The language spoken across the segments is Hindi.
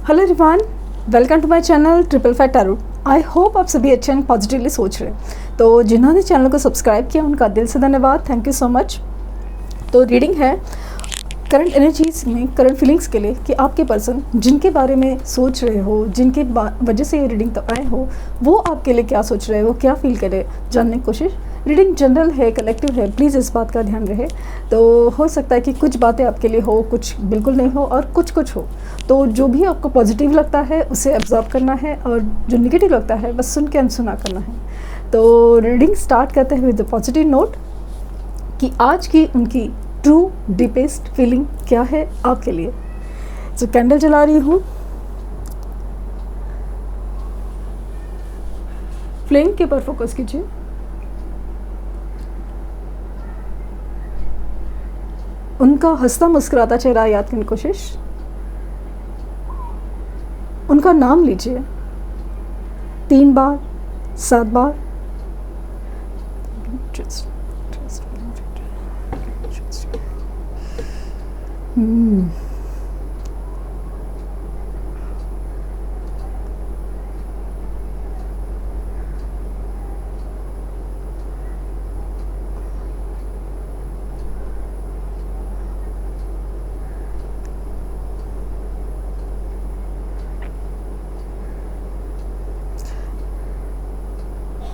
Hello everyone, welcome to my channel triple five tarot. I hope आप सभी अच्छे एंड पॉजिटिवली सोच रहे हैं। तो जिन्होंने चैनल को सब्सक्राइब किया उनका दिल से धन्यवाद, थैंक यू सो मच। तो रीडिंग है करंट एनर्जीज में करंट फीलिंग्स के लिए कि आपके पर्सन जिनके बारे में सोच रहे हो, जिनके वजह से ये रीडिंग तक आए हो, वो आपके लिए क्या सोच रहे हो, क्या फील करे, जानने की कोशिश। रीडिंग जनरल है, कलेक्टिव है, प्लीज़ इस बात का ध्यान रहे। तो हो सकता है कि कुछ बातें आपके लिए हो, कुछ बिल्कुल नहीं हो और कुछ कुछ हो। तो जो भी आपको पॉजिटिव लगता है उसे ऑब्जर्व करना है और जो निगेटिव लगता है बस सुन के अनसुना करना है। तो रीडिंग स्टार्ट करते हैं विद पॉजिटिव नोट कि आज की उनकी ट्रू डीपेस्ट फीलिंग क्या है आपके लिए। तो कैंडल जला रही हूँ, फ्लेम के ऊपर फोकस कीजिए। उनका हंसता मुस्कुराता चेहरा याद करने की कोशिश। उनका नाम लीजिए 3 बार, 7 बार।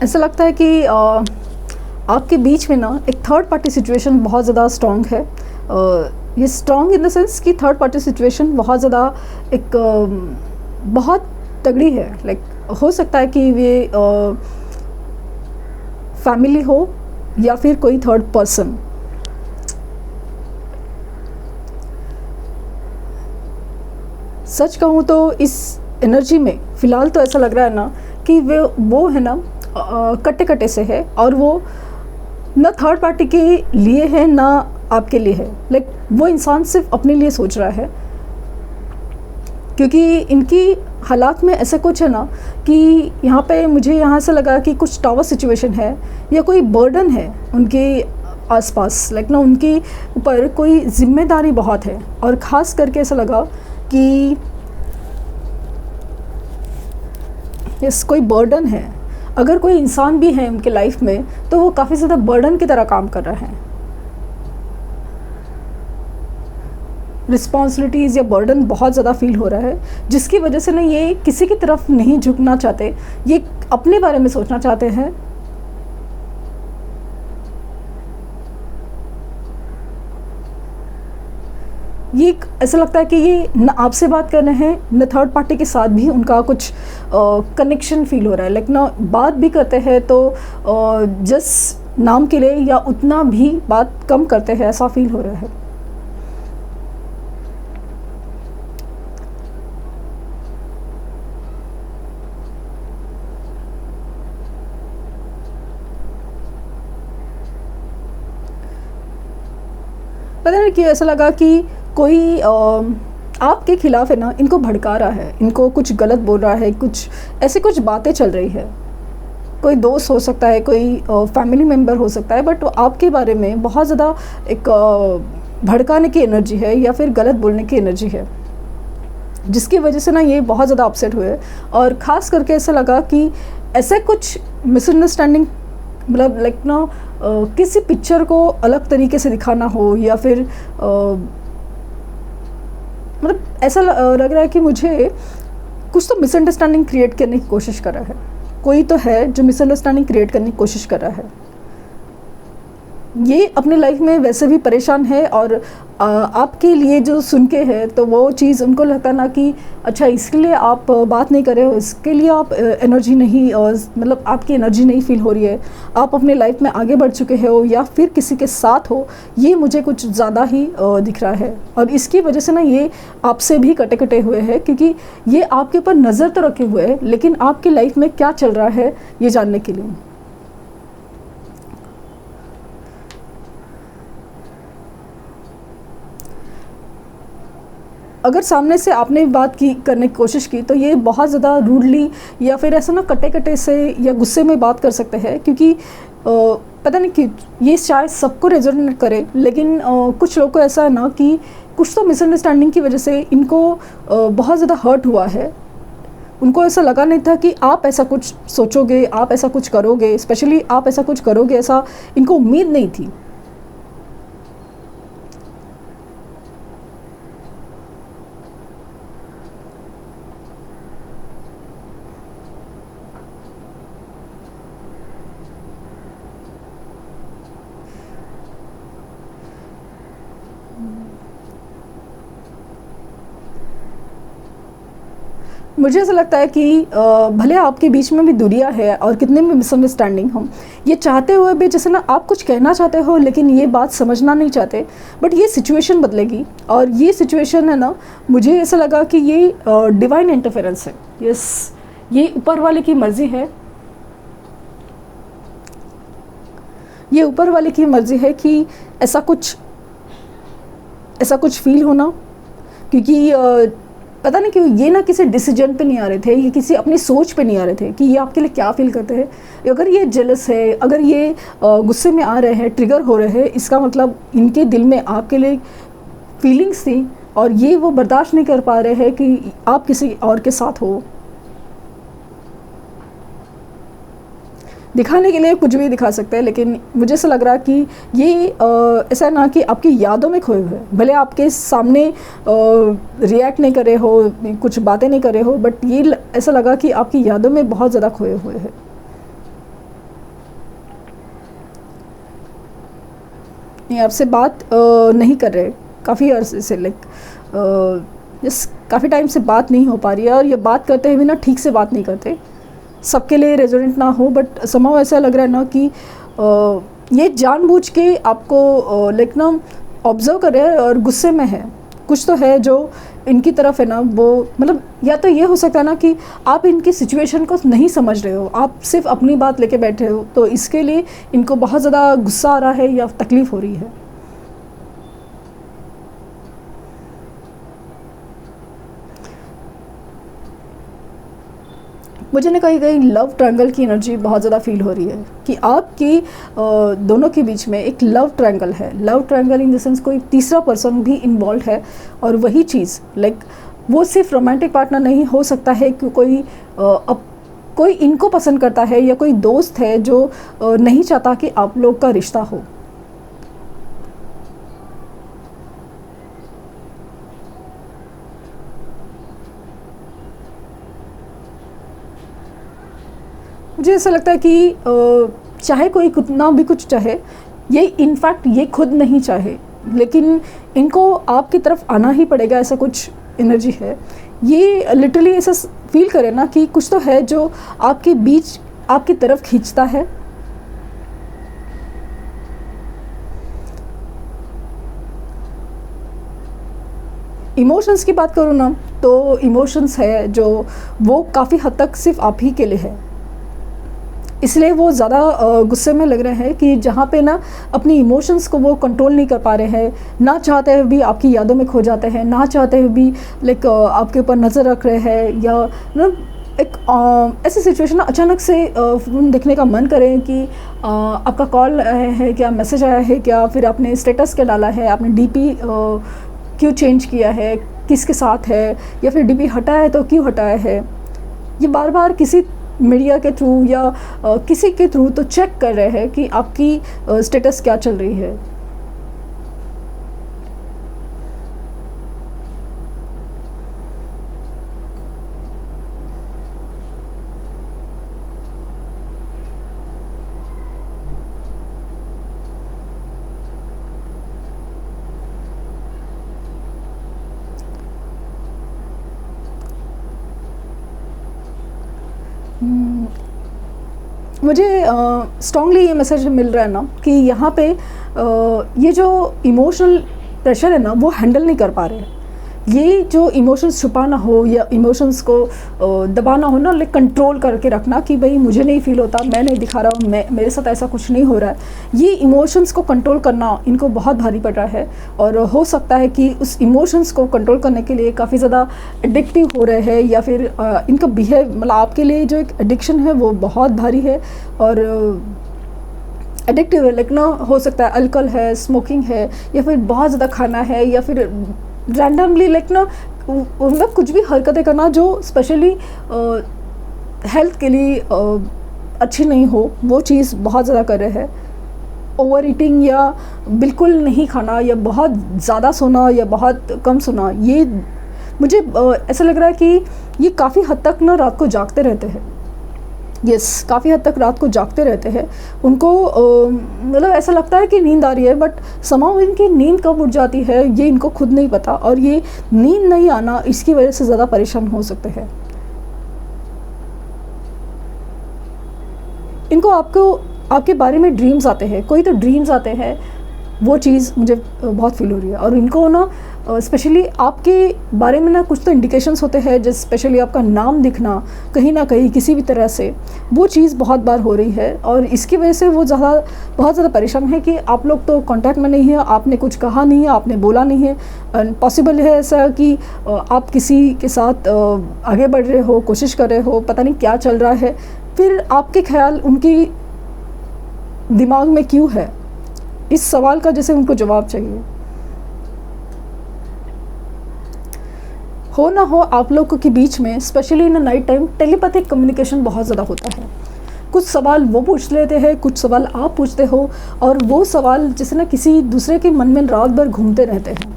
ऐसा लगता है कि आपके बीच में ना एक थर्ड पार्टी सिचुएशन बहुत ज़्यादा स्ट्रॉन्ग है। ये स्ट्रॉन्ग इन द सेंस कि थर्ड पार्टी सिचुएशन बहुत ज़्यादा एक बहुत तगड़ी है। लाइक हो सकता है कि ये फैमिली हो या फिर कोई थर्ड पर्सन। सच कहूँ तो इस एनर्जी में फ़िलहाल तो ऐसा लग रहा है ना कि वो है ना कट्टे कट्टे से है और वो ना थर्ड पार्टी के लिए है ना आपके लिए है। लाइक वो इंसान सिर्फ अपने लिए सोच रहा है, क्योंकि इनकी हालात में ऐसा कुछ है ना कि यहाँ पे मुझे यहाँ से लगा कि कुछ टावर सिचुएशन है या कोई बर्डन है उनके आसपास। लाइक ना उनके ऊपर कोई जिम्मेदारी बहुत है और ख़ास करके ऐसा लगा कि यस कोई बर्डन है। अगर कोई इंसान भी है उनके लाइफ में तो वो काफ़ी ज़्यादा बर्डन की तरह काम कर रहा है। रिस्पॉन्सिबिलिटीज़ या बर्डन बहुत ज़्यादा फील हो रहा है, जिसकी वजह से ना ये किसी की तरफ नहीं झुकना चाहते, ये अपने बारे में सोचना चाहते हैं। ये ऐसा लगता है कि ये न आपसे बात कर रहे हैं न थर्ड पार्टी के साथ भी उनका कुछ कनेक्शन फील हो रहा है। लाइक ना बात भी करते हैं तो जस्ट नाम के लिए या उतना भी बात कम करते हैं, ऐसा फील हो रहा है। पता नहीं क्यों ऐसा लगा कि कोई आपके खिलाफ है ना, इनको भड़का रहा है, इनको कुछ गलत बोल रहा है, कुछ ऐसे कुछ बातें चल रही है। कोई दोस्त हो सकता है, कोई फैमिली मेम्बर हो सकता है, बट आपके बारे में बहुत ज़्यादा एक भड़काने की एनर्जी है या फिर गलत बोलने की एनर्जी है, जिसकी वजह से ना ये बहुत ज़्यादा अपसेट हुए। और ख़ास करके ऐसा लगा कि ऐसा कुछ मिसअंडरस्टैंडिंग, मतलब लाइक ना किसी पिक्चर को अलग तरीके से दिखाना हो या फिर मतलब ऐसा लग रहा है कि मुझे कुछ तो मिसअंडरस्टैंडिंग क्रिएट करने की कोशिश कर रहा है। कोई तो है जो मिसअंडरस्टैंडिंग क्रिएट करने की कोशिश कर रहा है। ये अपने लाइफ में वैसे भी परेशान है और आपके लिए जो सुन के है तो वो चीज़ उनको लगता ना कि अच्छा इसके लिए आप बात नहीं कर रहे हो, इसके लिए आप एनर्जी नहीं, मतलब आपकी एनर्जी नहीं फील हो रही है, आप अपने लाइफ में आगे बढ़ चुके हो या फिर किसी के साथ हो, ये मुझे कुछ ज़्यादा ही दिख रहा है। और इसकी वजह से ना ये आपसे भी कटे कटे हुए हैं, क्योंकि ये आपके ऊपर नज़र तो रखे हुए हैं लेकिन आपकी लाइफ में क्या चल रहा है ये जानने के लिए। अगर सामने से आपने बात की करने की कोशिश की तो ये बहुत ज़्यादा रूडली या फिर ऐसा ना कटे कटे से या गुस्से में बात कर सकते हैं, क्योंकि पता नहीं कि ये शायद सबको रेजोनेट करे, लेकिन कुछ लोगों को ऐसा है ना कि कुछ तो मिसअंडरस्टैंडिंग की वजह से इनको बहुत ज़्यादा हर्ट हुआ है। उनको ऐसा लगा नहीं था कि आप ऐसा कुछ सोचोगे, आप ऐसा कुछ करोगे, स्पेशली आप ऐसा कुछ करोगे, ऐसा इनको उम्मीद नहीं थी। मुझे ऐसा लगता है कि भले आपके बीच में भी दूरियां है और कितने भी मिसअंडरस्टैंडिंग हो, ये चाहते हुए भी, जैसे ना आप कुछ कहना चाहते हो लेकिन ये बात समझना नहीं चाहते, बट ये सिचुएशन बदलेगी। और ये सिचुएशन है ना, मुझे ऐसा लगा कि ये डिवाइन इंटरफेरेंस है। यस, ये ऊपर वाले की मर्ज़ी है, ये ऊपर वाले की मर्ज़ी है कि ऐसा कुछ फील होना। क्योंकि पता नहीं क्यों ये ना किसी डिसीजन पे नहीं आ रहे थे, ये किसी अपनी सोच पे नहीं आ रहे थे कि ये आपके लिए क्या फील करते हैं। अगर ये जेलस है, अगर ये गुस्से में आ रहे हैं, ट्रिगर हो रहे हैं, इसका मतलब इनके दिल में आपके लिए फीलिंग्स थी और ये वो बर्दाश्त नहीं कर पा रहे हैं कि आप किसी और के साथ हो। दिखाने के लिए कुछ भी दिखा सकते हैं, लेकिन मुझे ऐसा लग रहा है कि ये ऐसा ना कि आपकी यादों में खोए हुए, भले आपके सामने रिएक्ट नहीं करे हो, कुछ बातें नहीं करे हो, बट ये ऐसा लगा कि आपकी यादों में बहुत ज़्यादा खोए हुए हैं। ये आपसे बात नहीं कर रहे काफ़ी अर्से से, काफ़ी टाइम से बात नहीं हो पा रही है, और ये बात करते हुए ना ठीक से बात नहीं करते। सबके लिए रेजोनेंट ना हो, बट समाव ऐसा लग रहा है ना कि ये जानबूझ के आपको ना ऑब्जर्व कर रहे हैं और गुस्से में है। कुछ तो है जो इनकी तरफ है ना, वो मतलब या तो ये हो सकता है ना कि आप इनकी सिचुएशन को नहीं समझ रहे हो, आप सिर्फ अपनी बात लेके बैठे हो, तो इसके लिए इनको बहुत ज़्यादा गुस्सा आ रहा है या तकलीफ़ हो रही है। मुझे ना कहीं कहीं लव ट्रायंगल की एनर्जी बहुत ज़्यादा फील हो रही है कि आपकी दोनों के बीच में एक लव ट्रायंगल है। Love triangle in the sense कोई तीसरा पर्सन भी इन्वॉल्व है, और वही चीज़ वो सिर्फ रोमांटिक पार्टनर नहीं हो सकता है कि कोई इनको पसंद करता है, या कोई दोस्त है जो नहीं चाहता कि आप लोग का रिश्ता हो। मुझे ऐसा लगता है कि चाहे कोई कितना भी कुछ चाहे, ये इनफैक्ट ये खुद नहीं चाहे, लेकिन इनको आपकी तरफ आना ही पड़ेगा, ऐसा कुछ एनर्जी है। ये लिटरली ऐसा फील करे ना कि कुछ तो है जो आपके बीच आपकी तरफ खींचता है। इमोशंस की बात करूँ ना, तो इमोशंस है जो वो काफ़ी हद तक सिर्फ आप ही के लिए है, इसलिए वो ज़्यादा गुस्से में लग रहे हैं कि जहाँ पे ना अपनी इमोशंस को वो कंट्रोल नहीं कर पा रहे हैं, ना चाहते हुए भी आपकी यादों में खो जाते हैं, ना चाहते हुए भी आपके ऊपर नज़र रख रहे हैं, या ना एक ऐसी सिचुएशन अचानक से फ़ोन देखने का मन करें कि आपका कॉल आया है क्या, मैसेज आया है क्या, फिर आपने स्टेटस क्या डाला है, आपने डीपी क्यों चेंज किया है, किसके साथ है, या फिर डीपी हटाया है तो क्यों हटाया है। ये बार बार किसी मीडिया के थ्रू या किसी के थ्रू तो चेक कर रहे हैं कि आपकी स्टेटस क्या चल रही है। मुझे स्ट्रांगली ये मैसेज मिल रहा है ना कि यहाँ पे ये जो इमोशनल प्रेशर है ना, वो हैंडल नहीं कर पा रहे हैं। ये जो इमोशंस छुपाना हो या इमोशंस को दबाना हो ना, कंट्रोल करके रखना कि भाई मुझे नहीं फील होता, मैं नहीं दिखा रहा हूँ, मेरे साथ ऐसा कुछ नहीं हो रहा है। ये इमोशंस को कंट्रोल करना इनको बहुत भारी पड़ रहा है, और हो सकता है कि उस इमोशंस को कंट्रोल करने के लिए काफ़ी ज़्यादा एडिक्टिव हो रहे हैं, या फिर इनका बिहेव मतलब आपके लिए जो एक एडिक्शन है वो बहुत भारी है और एडिक्टिव है। ना हो सकता है अल्कोहल है, स्मोकिंग है, या फिर बहुत ज़्यादा खाना है, या फिर रैंडमली लाइक ना मतलब कुछ भी हरकतें करना जो स्पेशली हेल्थ के लिए अच्छी नहीं हो, वो चीज़ बहुत ज़्यादा कर रहे हैं। ओवर ईटिंग या बिल्कुल नहीं खाना या बहुत ज़्यादा सोना या बहुत कम सोना, ये मुझे ऐसा लग रहा है कि ये काफ़ी हद तक ना रात को जागते रहते हैं। यस, काफ़ी हद तक रात को जागते रहते हैं। उनको मतलब ऐसा लगता है कि नींद आ रही है, बट समाउ इनकी नींद कब उठ जाती है ये इनको खुद नहीं पता, और ये नींद नहीं आना इसकी वजह से ज़्यादा परेशान हो सकते हैं। इनको आपके बारे में ड्रीम्स आते हैं, कोई तो ड्रीम्स आते हैं, वो चीज़ मुझे बहुत फील हो रही है। और इनको ना स्पेशली आपके बारे में ना कुछ तो इंडिकेशंस होते हैं, जैसे स्पेशली आपका नाम दिखना कहीं ना कहीं किसी भी तरह से, वो चीज़ बहुत बार हो रही है। और इसकी वजह से वो बहुत ज़्यादा परेशान है कि आप लोग तो कांटेक्ट में नहीं है, आपने कुछ कहा नहीं है, आपने बोला नहीं है। पॉसिबल है ऐसा कि आप किसी के साथ आगे बढ़ रहे हो, कोशिश कर रहे हो, पता नहीं क्या चल रहा है, फिर आपके ख्याल उनकी दिमाग में क्यों है, इस सवाल का जैसे उनको जवाब चाहिए। हो ना हो आप लोगों के बीच में specially in night time telepathic communication बहुत ज़्यादा होता है। कुछ सवाल वो पूछ लेते हैं, कुछ सवाल आप पूछते हो, और वो सवाल जैसे ना किसी दूसरे के मन में रात भर घूमते रहते हैं।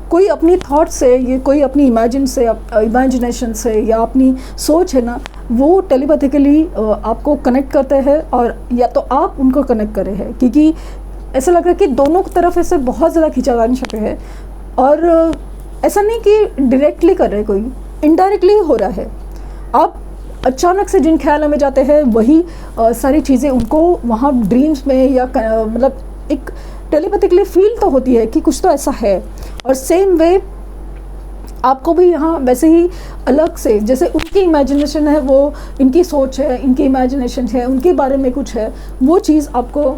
कोई अपनी थॉट से, ये कोई अपनी इमेजिनेशन से या अपनी सोच है ना, वो टेलीपैथिकली आपको कनेक्ट करते हैं, और या तो आप उनको कनेक्ट कर रहे हैं, क्योंकि ऐसा लग रहा है कि दोनों तरफ ऐसे बहुत ज़्यादा खींचातानी छपे है। और ऐसा नहीं कि डायरेक्टली कर रहे, कोई इनडायरेक्टली हो रहा है। आप अचानक से जिन ख्यालों में जाते हैं वही सारी चीज़ें उनको वहाँ ड्रीम्स में या मतलब एक टेलीपैथिकली फील तो होती है कि कुछ तो ऐसा है। और सेम वे आपको भी यहाँ वैसे ही अलग से, जैसे उनकी इमेजिनेशन है, वो इनकी सोच है, इनकी इमेजिनेशन है, उनके बारे में कुछ है, वो चीज़ आपको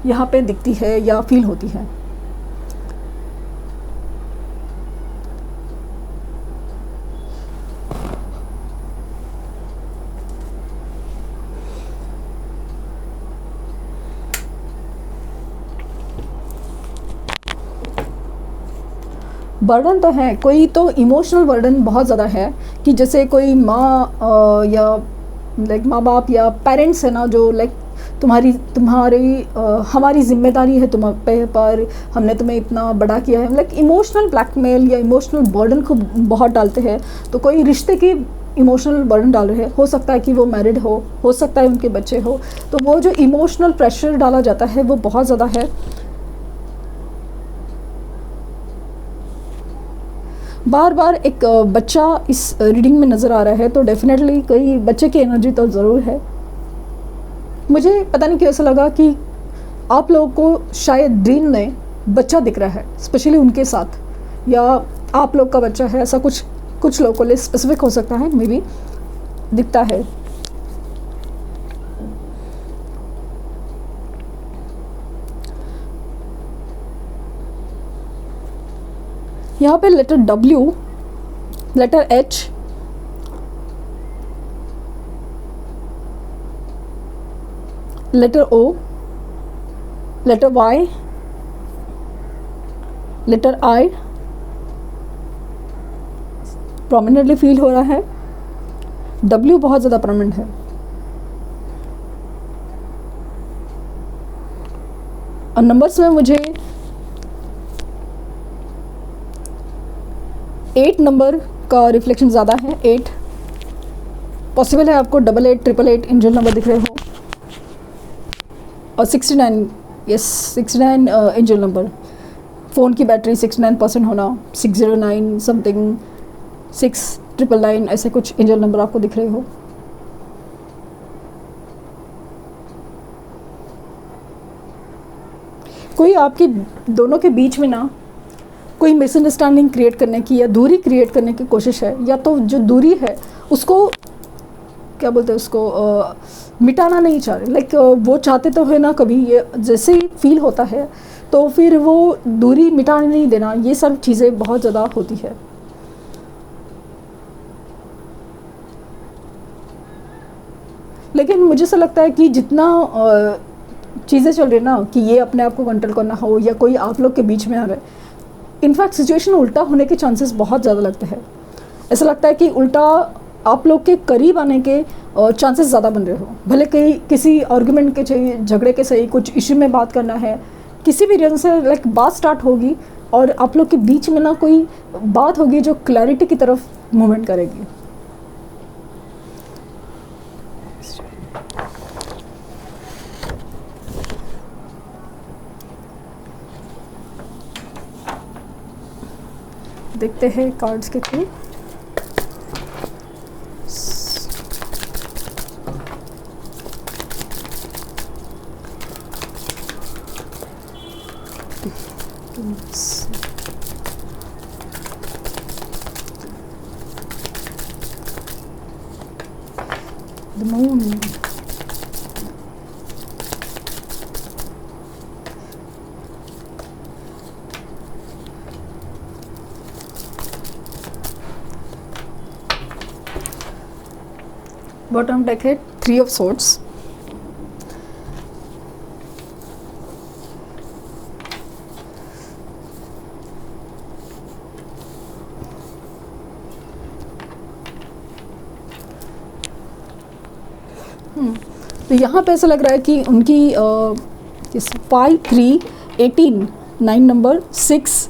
यहाँ पे दिखती है या फील होती है। बर्डन तो है, कोई तो इमोशनल बर्डन बहुत ज़्यादा है, कि जैसे कोई माँ या लाइक माँ बाप या पेरेंट्स है ना, जो लाइक हमारी जिम्मेदारी है तुम पे, पर हमने तुम्हें इतना बड़ा किया है, लाइक इमोशनल ब्लैकमेल या इमोशनल बर्डन को बहुत डालते हैं। तो कोई रिश्ते की इमोशनल बर्डन डाल रहे हैं, हो सकता है कि वो मैरिड हो सकता है उनके बच्चे हो, तो वो जो इमोशनल प्रेशर डाला जाता है वो बहुत ज़्यादा है। बार बार एक बच्चा इस रीडिंग में नज़र आ रहा है, तो डेफिनेटली कोई बच्चे की एनर्जी तो ज़रूर है। मुझे पता नहीं क्यों ऐसा लगा कि आप लोगों को शायद ड्रीम में बच्चा दिख रहा है, स्पेशली उनके साथ, या आप लोग का बच्चा है, ऐसा कुछ लोगों के लिए स्पेसिफिक हो सकता है, मे बी दिखता है। यहाँ पे letter W, letter H, letter O, letter Y, letter I prominently feel हो रहा है। W बहुत ज़्यादा प्रोमिनेंट है। और नंबर्स में मुझे 8 नंबर का रिफ्लेक्शन ज़्यादा है। 8 पॉसिबल है आपको 88, 888 इंजन नंबर दिख रहे हो, और 69, यस 69 इंजन नंबर। फ़ोन की बैटरी 69% होना, 609 समथिंग, 6999 ऐसे कुछ इंजन नंबर आपको दिख रहे हो। कोई आपके दोनों के बीच में ना कोई मिसअंडरस्टैंडिंग क्रिएट करने की या दूरी क्रिएट करने की कोशिश है, या तो जो दूरी है उसको क्या बोलते हैं, उसको मिटाना नहीं चाह रहे, लाइक वो चाहते तो है ना, कभी ये जैसे ही फील होता है तो फिर वो दूरी मिटाने नहीं देना, ये सब चीज़ें बहुत ज़्यादा होती है। लेकिन मुझे ऐसा लगता है कि जितना चीज़ें चल रही ना, कि ये अपने आप को कंट्रोल करना हो, या कोई आप लोग के बीच में आ रहा है, इनफैक्ट सिचुएशन उल्टा होने के चांसेस बहुत ज़्यादा लगते हैं। ऐसा लगता है कि उल्टा आप लोग के करीब आने के चांसेस ज़्यादा बन रहे हो, भले कहीं किसी आर्गुमेंट के चाहिए, झगड़े के सही, कुछ इश्यू में बात करना है, किसी भी रीज़न से लाइक बात स्टार्ट होगी और आप लोग के बीच में ना कोई बात होगी जो क्लैरिटी की तरफ मूवमेंट करेगी। देखते हैं कार्ड्स के through. The moon. Bottom deck है 3 of Swords. तो यहाँ पे ऐसा लग रहा है कि उनकी 5, 3, 18, 9 नंबर 6,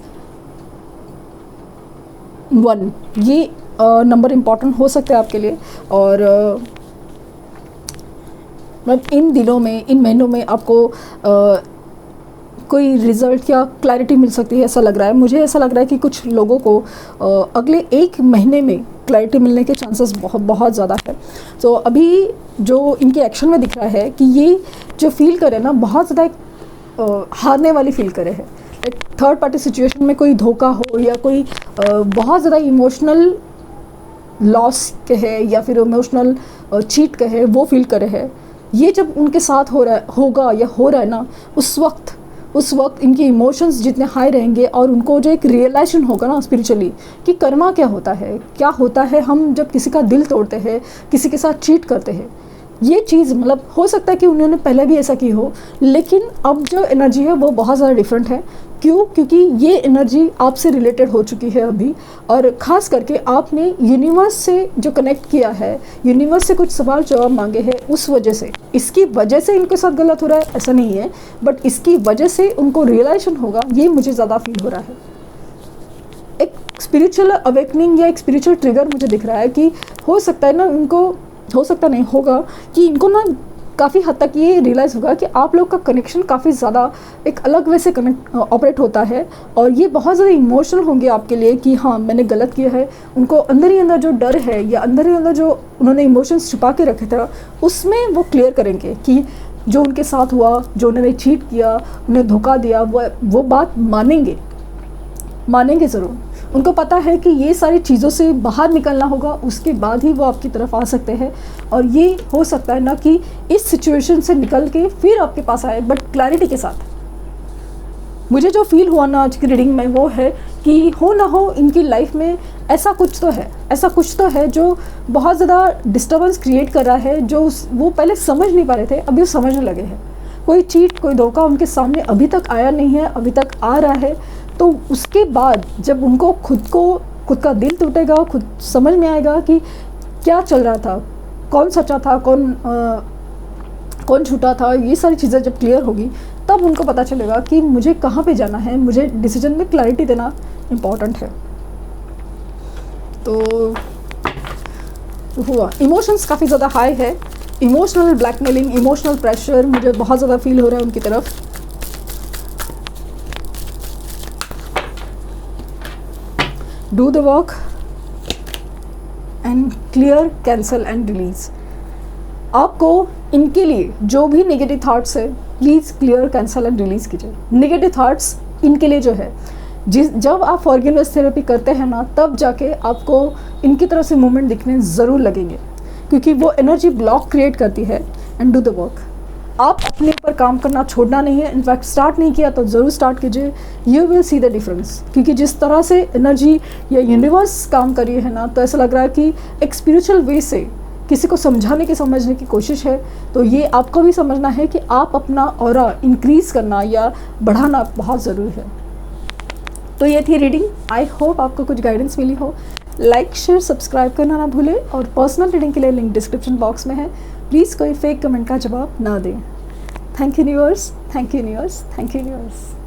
1 ये नंबर इम्पॉर्टेंट हो सकता है आपके लिए। और मतलब इन दिनों में, इन महीनों में आपको कोई रिज़ल्ट या क्लैरिटी मिल सकती है, ऐसा लग रहा है। मुझे ऐसा लग रहा है कि कुछ लोगों को अगले 1 महीने में क्लैरिटी मिलने के चांसेस बहुत ज़्यादा है। तो अभी जो इनके एक्शन में दिख रहा है कि ये जो फील करे ना, बहुत ज़्यादा हारने वाली फील करे है। एक थर्ड पार्टी सिचुएशन में कोई धोखा हो या कोई बहुत ज़्यादा इमोशनल लॉस कहे या फिर इमोशनल चीट कहे, वो फील करे है। ये जब उनके साथ होगा या हो रहा है ना, उस वक्त इनके इमोशंस जितने हाई रहेंगे और उनको जो एक रियलाइजेशन होगा ना स्पिरिचुअली कि कर्मा क्या होता है हम जब किसी का दिल तोड़ते हैं, किसी के साथ चीट करते हैं। ये चीज़ मतलब हो सकता है कि उन्होंने पहले भी ऐसा की हो, लेकिन अब जो एनर्जी है वो बहुत ज़्यादा डिफरेंट है। क्यों? क्योंकि ये एनर्जी आपसे रिलेटेड हो चुकी है अभी, और ख़ास करके आपने यूनिवर्स से जो कनेक्ट किया है, यूनिवर्स से कुछ सवाल जवाब मांगे हैं, उस वजह से, इसकी वजह से इनके साथ गलत हो रहा है ऐसा नहीं है, बट इसकी वजह से उनको रियलाइजेशन होगा, ये मुझे ज़्यादा फील हो रहा है। एक स्पिरिचुअल अवेकनिंग या एक स्पिरिचुअल ट्रिगर मुझे दिख रहा है कि हो सकता है ना उनको, हो सकता नहीं होगा कि इनको ना काफ़ी हद तक ये रियलाइज़ होगा कि आप लोग का कनेक्शन काफ़ी ज़्यादा एक अलग वे से ऑपरेट होता है, और ये बहुत ज़्यादा इमोशनल होंगे आपके लिए कि हाँ मैंने गलत किया है। उनको अंदर ही अंदर जो डर है या अंदर ही अंदर जो उन्होंने इमोशंस छुपा के रखे थे, उसमें वो क्लियर करेंगे कि जो उनके साथ हुआ, जो उन्होंने चीट किया, उन्हें धोखा दिया, वो बात मानेंगे ज़रूर। उनको पता है कि ये सारी चीज़ों से बाहर निकलना होगा, उसके बाद ही वो आपकी तरफ आ सकते हैं। और ये हो सकता है ना कि इस सिचुएशन से निकल के फिर आपके पास आए, बट क्लैरिटी के साथ। मुझे जो फील हुआ ना आज की रीडिंग में वो है कि हो ना हो इनकी लाइफ में ऐसा कुछ तो है जो बहुत ज़्यादा डिस्टर्बेंस क्रिएट कर रहा है, जो वो पहले समझ नहीं पा रहे थे, अभी वो समझने लगे हैं। कोई चीट, कोई धोखा उनके सामने अभी तक आया नहीं है, अभी तक आ रहा है। तो उसके बाद जब उनको खुद का दिल टूटेगा, खुद समझ में आएगा कि क्या चल रहा था, कौन सच्चा था, कौन झूठा था, ये सारी चीज़ें जब क्लियर होगी तब उनको पता चलेगा कि मुझे कहाँ पे जाना है, मुझे डिसीजन में क्लैरिटी देना इम्पॉर्टेंट है। तो हुआ इमोशंस काफ़ी ज़्यादा हाई है, इमोशनल ब्लैकमेलिंग, इमोशनल प्रेशर मुझे बहुत ज़्यादा फील हो रहा है उनकी तरफ। Do the work and clear, cancel and release. आपको इनके लिए जो भी नेगेटिव थाट्स है please clear, cancel and release कीजिए। नेगेटिव थाट्स इनके लिए जो है, जब आप फॉरगिवनेस थेरेपी करते हैं ना, तब जाके आपको इनकी तरफ से मूवमेंट दिखने ज़रूर लगेंगे, क्योंकि वो एनर्जी ब्लॉक क्रिएट करती है। And do the work. आप अपने ऊपर काम करना छोड़ना नहीं है, इनफैक्ट स्टार्ट नहीं किया तो ज़रूर स्टार्ट कीजिए, you will see the difference. क्योंकि जिस तरह से एनर्जी या यूनिवर्स काम कर रही है ना, तो ऐसा लग रहा है कि एक स्पिरिचुअल वे से किसी को समझने की कोशिश है। तो ये आपको भी समझना है कि आप अपना ऑरा इंक्रीज़ करना या बढ़ाना बहुत ज़रूरी है। तो ये थी रीडिंग। आई होप आपको कुछ गाइडेंस मिली हो। लाइक शेयर सब्सक्राइब करना ना भूलें और पर्सनल रीडिंग के लिए लिंक डिस्क्रिप्शन बॉक्स में है। प्लीज़ कोई फेक कमेंट का जवाब ना दें। Thank you universe, thank you universe, thank you universe.